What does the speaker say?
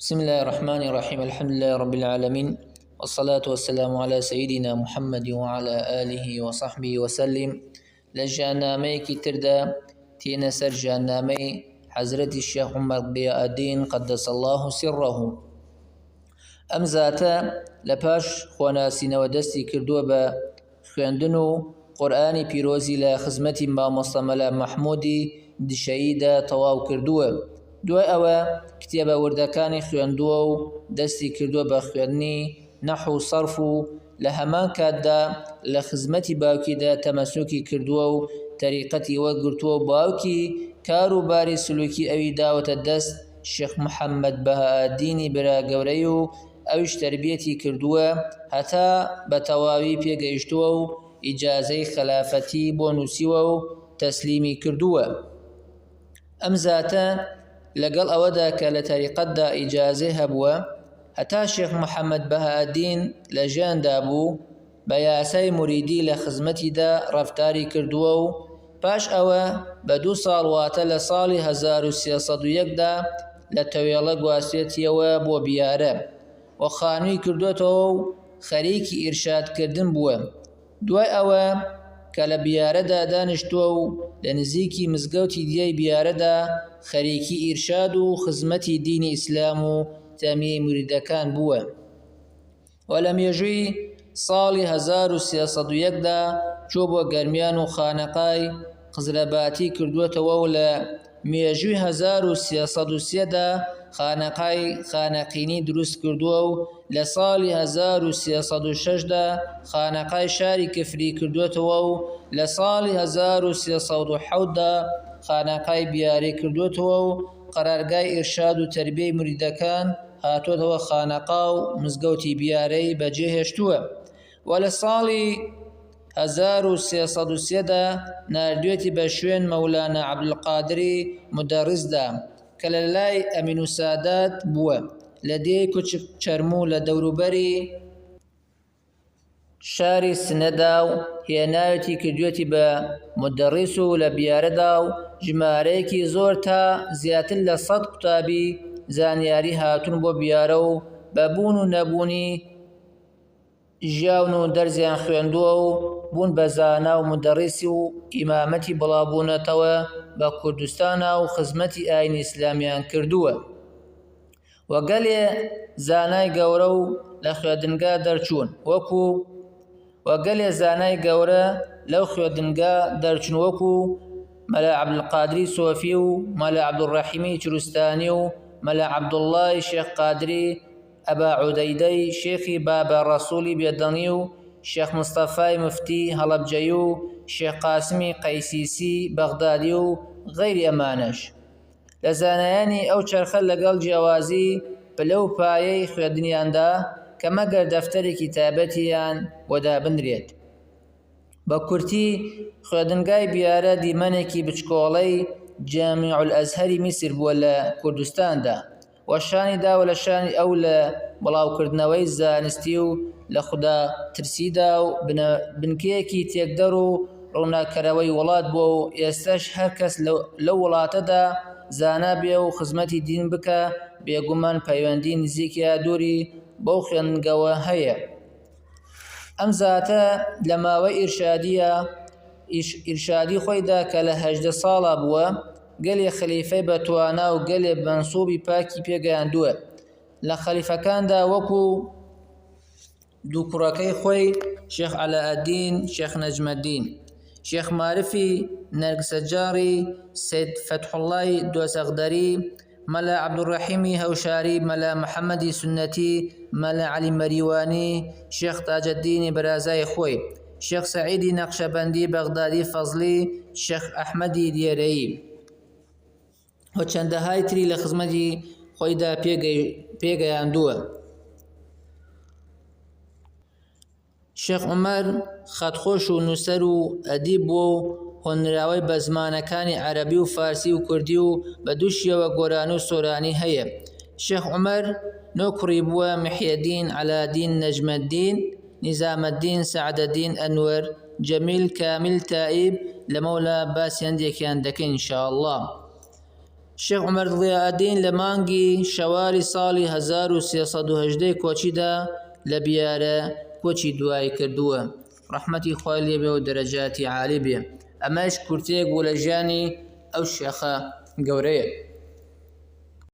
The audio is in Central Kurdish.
بسم الله الرحمن الرحيم. الحمد لله رب العالمين، والصلاة والسلام على سيدنا محمد وعلى آله وصحبه وسلم. لجانامي كتردا تينا سر جانامي حضرة الشيخ عمر ضياء الدين قدس الله سره. أمزاتا لباش خواناسين ودستي كردوبا خوندنو قرآني بيروزي لخزمتي ما مصطملا محمودي دشيدا طواو كردوه. دوای ئەوە کتێبە وردەکانی خوێندووە و دەستی کردووە بە خوێندنی نەحو و سەرف و لە هەمان کاتدا لە خزمەتی باوکیدا تەمەسوکی کردووە و تەریقەتی وەرگرتووە و باوکی کار و باری سلوکی ئەوی داوەتە دەست شێخ محەممەد بەهائالدینی برا گەورەی و ئەویش تەربیەتی کردووە هەتا بە تەواوی پێگەیشتووە و ئیجازەی خەلافەتی بۆ نووسیوە و تەسلیمی کردووە. ئەم زاتە لەگەڵ ئەوەدا کە لە تەریقەتدا ئیجازەی هەبووە هەتا شێخ محەممەد بەهائالدین لە ژیاندا بوو بە یاسای موریدی لە خزمەتیدا ڕەفتاری کردووە و پاش ئەوە بە 2 ساڵ واتە لە ساڵی 1301دا لە تەوێڵە گواستوێتیەوە بۆ بیارە و خانووی کردوێتەوە و خەریکی ئیرشادکردن بووە. دوای ئەوە کە لە بیارەدا دانیشتووە و لە نزیکی مزگەوتی دیای بیارەدا خەریکی ئیرشاد و خزمەتی دینی ئیسلام و تامیەی موریدەکان بووە و لە مێژووی ساڵی 1301دا چوو بۆ گەرمیان و خانەقای قزلەباتی کردوێتەوە و لە مێژووی 1303دا خانەقای خانەقینی دروست کردووە و لە ساڵی 1306دا خانەقای شاری کفری کردوێتەوە و لە ساڵی 1307دا خانەقای بیاری کردوێتەوە و قەرارگای ئیرشاد و تەربیەی موریدەکان هاتوۆتەوە خانەقا و مزگەوتی بیارەی بەجێهێشتووە و لە ساڵی 1303دا ناردوێتی بە شوێن مەولانە عەبدولقادری مودەڕیسدا کە لە لای ئەمین و سادات بووە لە دێی کوچک چەرموو لە دەوروبەری شاری سنەدا و هێناوێتی کردوێتی بە مودەڕیس و لە بیارەدا و ژمارەیەکی زۆر تا زیاتر لە 100 قوتابی زانیاری هاتوون بۆ بیارە و بەبوون و نەبوونی ژیاون و دەرزیان خوێندووە و بوون بە زانا و مودەڕیسی و ئیمامەتی بڵاوبوونەتەوە بە کوردستانە و خزمەتی ئاینی ئیسلامیان کردووە و گەلێ زانای گەورە و لە خوێندنگا دەرچوون لەو خوێندنگا دەرچوون وەکو مەلا عەبدولقادری سۆفی و مەلا عەبدوڕەحیمی چروستانی و مەلا عەبدوڵڵای شێخ قادری ئەبا عودەیدەی شێخی بابە ڕەسوولی بێدەنی و شێخ مستەفای مفتی هەڵەبجەی و شێخ قاسمی قەیسیسی بەغدادی و غەیری ئەمانەش لە زانایانی ئەو چەرخە لەگەڵ جیاوازی پلە و پایەی خوێندنیاندا کە مەگەر دەفتەرێکی تایبەتیان بۆدا بنرێت. بە کورتی خوێندنگای بیارە دیمەنێکی بچکۆڵەی جامیع الئەزهەری میسر بووە لە کوردستاندا و شانی داوە لە شانی ئەو لە بڵاوکردنەوەی زانستی و لە خودا ترسیدا و بنکەیەکی تێکدەر و ڕووناکەرەوەی وڵات بووە و ئێستاش هەر کەس لەو وڵاتەدا زانا بێ و خزمەتی دین بکە بێگومان پەیوەندی نزیکی دووری بەو خوێندنگەوە هەیە. ئەم زاتە لە ماوەی ئیرشادی خۆیدا کە لە 18 ساڵا بووە گەلێ خەلیفەی بەتوانا و گەلێ بەنسوبی پاکی پێگەیاندووە. لە خەلیفەکاندا وەکو دوو کوڕەکەی خۆی شێخ عەلاءالدین شێخ نەجمەدین، شێخ مارفی نەرگسەجاری، سەید فەتحوڵڵای دۆسەغدەری، مەلا عەبدوڕەحیمی هەوشاری، مەلا محەممەدی سونەتی، مەلا عەلی مەریوانی، شێخ تاجەددینی بەرازای خۆی، شێخ سەعیدی نەقشەبەندی بەغدادی فەزلی، شێخ ئەحمەدی دێرەیی و چەندەهای تری لە خزمەتی خۆیدا پێگەیاندووە. شێخ عومەر خەتخۆش و نووسەر و ئەدیب بووە و هۆنراوەی بە زمانەکانی عەرەبی و فارسی و کوردی و بە دوو شێوە گۆرانی و سۆرانی هەیە. شێخ عومەر 9 کوڕی بووە: محیەدین، عەلادین، نەجمەدین، نیزامەدین، سەعدەدین، ئەنوەر، جەمیل، کامیل، تائیب. لە مەولا باسی هەندێکیان دەکەین ئینشاءالله. شێخ عومەر دڵیادین لە مانگی شەواری ساڵی 1318 کۆچیدا لە بیارە کۆچی دوای کردووە ڕەحمەتی خوای لێ بێ و دەرەجاتی عالی بێ. ئەمەش کورتێک بوو لە ژیانی ئەو شێخە گەورەیە.